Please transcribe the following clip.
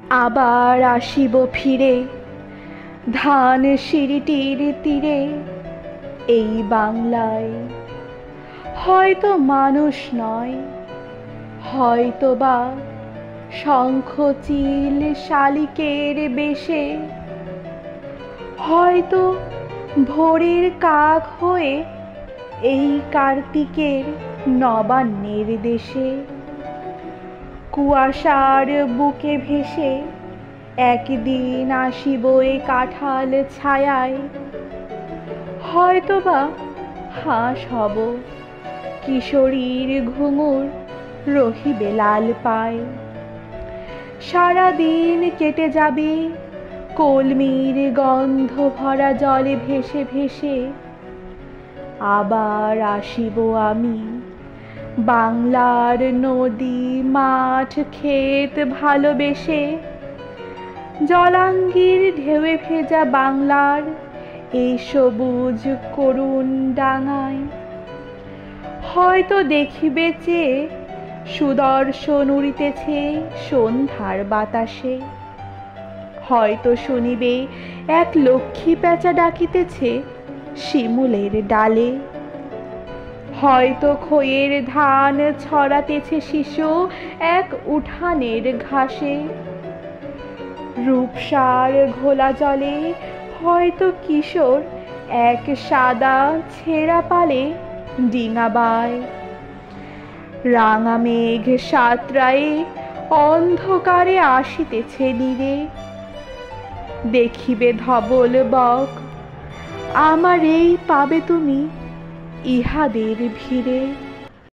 আবার আসিব ফিরে ধান সিঁড়িটির তীরে এই বাংলায়। হয়তো মানুষ নয়, হয়তো বা শঙ্খ চিল শালিকের বেশে, হয়তো ভোরের কাক হয়ে এই কার্তিকের নবান্নের দেশে। কুয়াশার বুকে ভেসে একদিন আসিব এ কাঁঠাল ছায়ায়। হয়তোবা হাঁস হব, কিশোরীর ঘুঙুর রহিবে লাল পায়। সারাদিন কেটে যাবে কলমির গন্ধ ভরা জলে ভেসে ভেসে। আবার আসিব আমি বাংলার নদী মাঠ ক্ষেত ভালোবেসে। জলাঙ্গির ঢেউয়ে ভেজা বাংলার এই সবুজ করুণ ডাঙায়। হয়তো দেখিবে চেয়ে সুদর্শন উড়িতেছে সন্ধ্যার বাতাসে। হয়তো শুনিবে এক লক্ষ্মী প্যাঁচা ডাকিতেছে শিমুলের ডালে। হয়তো খইয়ের ধান ছড়াতেছে শিশু এক উঠানের ঘাসে। রূপসার ঘোলা জলে হয়তো কিশোর এক সাদা ছেঁড়া পালে ডিঙা বায়। রাঙা মেঘ সাতরায়ে অন্ধকারে আসিতেছে নীরে। দেখিবে ধবল বক, আমার এই পাবে তুমি ইহাদের ভিড়ে।